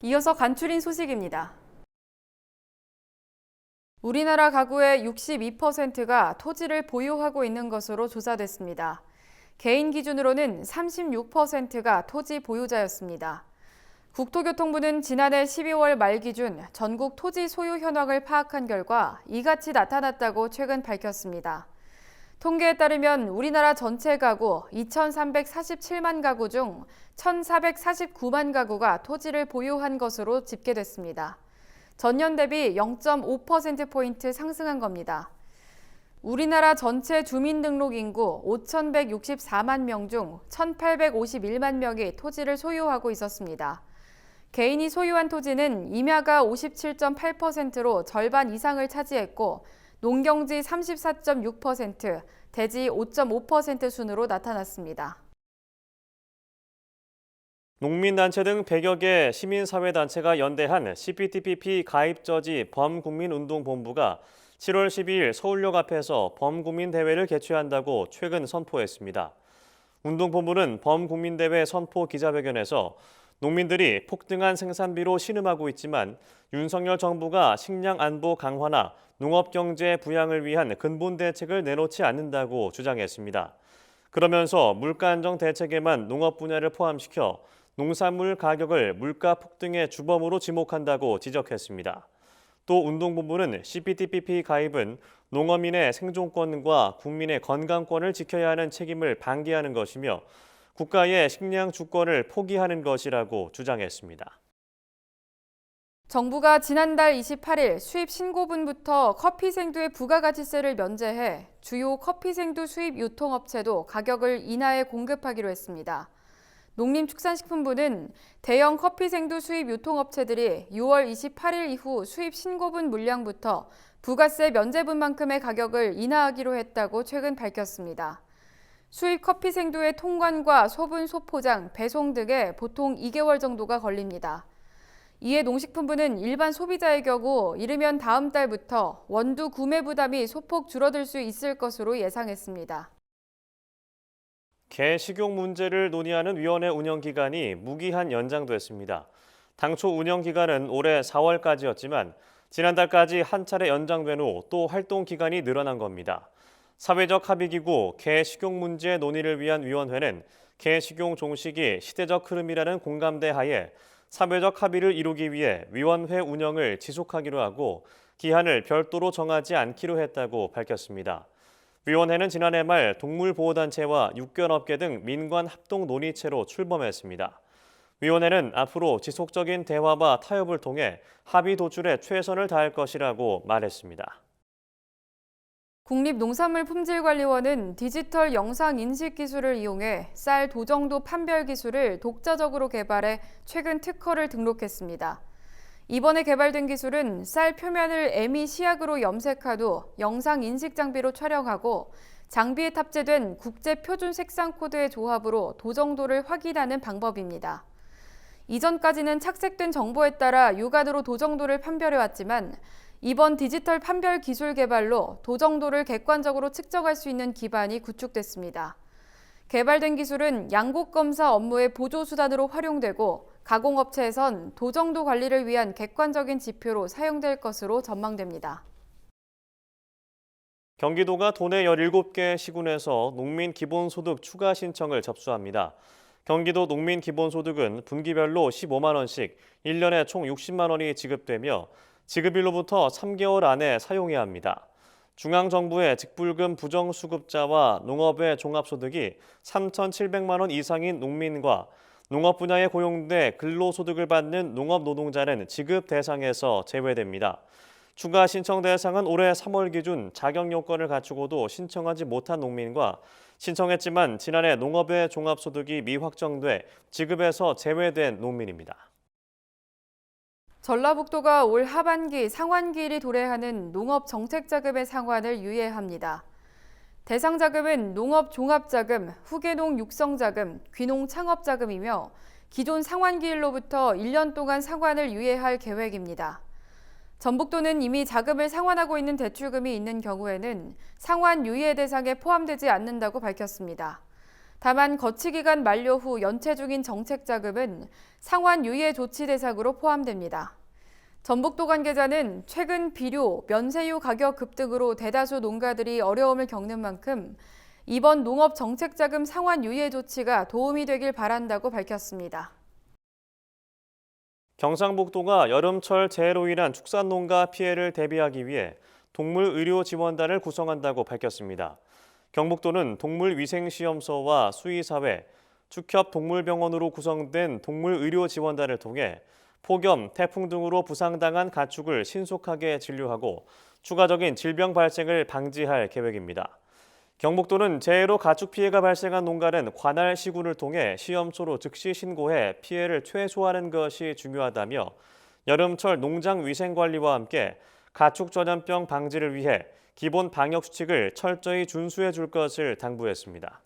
이어서 간추린 소식입니다. 우리나라 가구의 62%가 토지를 보유하고 있는 것으로 조사됐습니다. 개인 기준으로는 36%가 토지 보유자였습니다. 국토교통부는 지난해 12월 말 기준 전국 토지 소유 현황을 파악한 결과 이같이 나타났다고 최근 밝혔습니다. 통계에 따르면 우리나라 전체 가구 2,347만 가구 중 1,449만 가구가 토지를 보유한 것으로 집계됐습니다. 전년 대비 0.5%포인트 상승한 겁니다. 우리나라 전체 주민등록 인구 5,164만 명 중 1,851만 명이 토지를 소유하고 있었습니다. 개인이 소유한 토지는 임야가 57.8%로 절반 이상을 차지했고 농경지 34.6%, 대지 5.5% 순으로 나타났습니다. 농민단체 등 100여 개 시민사회단체가 연대한 CPTPP 가입저지 범국민운동본부가 7월 12일 서울역 앞에서 범국민대회를 개최한다고 최근 선포했습니다. 운동본부는 범국민대회 선포 기자회견에서 농민들이 폭등한 생산비로 신음하고 있지만 윤석열 정부가 식량 안보 강화나 농업경제 부양을 위한 근본 대책을 내놓지 않는다고 주장했습니다. 그러면서 물가 안정 대책에만 농업 분야를 포함시켜 농산물 가격을 물가 폭등의 주범으로 지목한다고 지적했습니다. 또 운동본부는 CPTPP 가입은 농어민의 생존권과 국민의 건강권을 지켜야 하는 책임을 방기하는 것이며 국가의 식량 주권을 포기하는 것이라고 주장했습니다. 정부가 지난달 28일 수입 신고분부터 커피 생두의 부가가치세를 면제해 주요 커피 생두 수입 유통업체도 가격을 인하해 공급하기로 했습니다. 농림축산식품부는 대형 커피 생두 수입 유통업체들이 6월 28일 이후 수입 신고분 물량부터 부가세 면제분만큼의 가격을 인하하기로 했다고 최근 밝혔습니다. 수입 커피 생두의 통관과 소분, 소포장, 배송 등에 보통 2개월 정도가 걸립니다. 이에 농식품부는 일반 소비자의 경우 이르면 다음 달부터 원두 구매 부담이 소폭 줄어들 수 있을 것으로 예상했습니다. 개 식용 문제를 논의하는 위원회 운영 기간이 무기한 연장됐습니다. 당초 운영 기간은 올해 4월까지였지만 지난달까지 한 차례 연장된 후 또 활동 기간이 늘어난 겁니다. 사회적 합의기구 개 식용 문제 논의를 위한 위원회는 개 식용 종식이 시대적 흐름이라는 공감대 하에 사회적 합의를 이루기 위해 위원회 운영을 지속하기로 하고 기한을 별도로 정하지 않기로 했다고 밝혔습니다. 위원회는 지난해 말 동물보호단체와 육견업계 등 민관 합동 논의체로 출범했습니다. 위원회는 앞으로 지속적인 대화와 타협을 통해 합의 도출에 최선을 다할 것이라고 말했습니다. 국립농산물품질관리원은 디지털 영상 인식 기술을 이용해 쌀 도정도 판별 기술을 독자적으로 개발해 최근 특허를 등록했습니다. 이번에 개발된 기술은 쌀 표면을 에미 시약으로 염색한 후 영상 인식 장비로 촬영하고 장비에 탑재된 국제 표준 색상 코드의 조합으로 도정도를 확인하는 방법입니다. 이전까지는 착색된 정보에 따라 육안으로 도정도를 판별해왔지만 이번 디지털 판별 기술 개발로 도정도를 객관적으로 측정할 수 있는 기반이 구축됐습니다. 개발된 기술은 양곡 검사 업무의 보조 수단으로 활용되고 가공업체에선 도정도 관리를 위한 객관적인 지표로 사용될 것으로 전망됩니다. 경기도가 도내 17개 시군에서 농민 기본소득 추가 신청을 접수합니다. 경기도 농민 기본소득은 분기별로 15만 원씩 1년에 총 60만 원이 지급되며 지급일로부터 3개월 안에 사용해야 합니다. 중앙정부의 직불금 부정수급자와 농업의 종합소득이 3,700만 원 이상인 농민과 농업 분야에 고용돼 근로소득을 받는 농업노동자는 지급 대상에서 제외됩니다. 추가 신청 대상은 올해 3월 기준 자격 요건을 갖추고도 신청하지 못한 농민과 신청했지만 지난해 농업의 종합소득이 미확정돼 지급에서 제외된 농민입니다. 전라북도가 올 하반기 상환기일이 도래하는 농업정책자금의 상환을 유예합니다. 대상 자금은 농업종합자금, 후계농 육성자금, 귀농창업자금이며 기존 상환기일로부터 1년 동안 상환을 유예할 계획입니다. 전북도는 이미 자금을 상환하고 있는 대출금이 있는 경우에는 상환 유예 대상에 포함되지 않는다고 밝혔습니다. 다만 거치기간 만료 후 연체 중인 정책자금은 상환 유예 조치 대상으로 포함됩니다. 전북도 관계자는 최근 비료, 면세유 가격 급등으로 대다수 농가들이 어려움을 겪는 만큼 이번 농업 정책자금 상환 유예 조치가 도움이 되길 바란다고 밝혔습니다. 경상북도가 여름철 재해로 인한 축산농가 피해를 대비하기 위해 동물의료지원단을 구성한다고 밝혔습니다. 경북도는 동물위생시험소와 수의사회, 축협동물병원으로 구성된 동물의료지원단을 통해 폭염, 태풍 등으로 부상당한 가축을 신속하게 진료하고 추가적인 질병 발생을 방지할 계획입니다. 경북도는 재해로 가축 피해가 발생한 농가는 관할 시군을 통해 시험소로 즉시 신고해 피해를 최소화하는 것이 중요하다며 여름철 농장 위생 관리와 함께 가축 전염병 방지를 위해 기본 방역 수칙을 철저히 준수해 줄 것을 당부했습니다.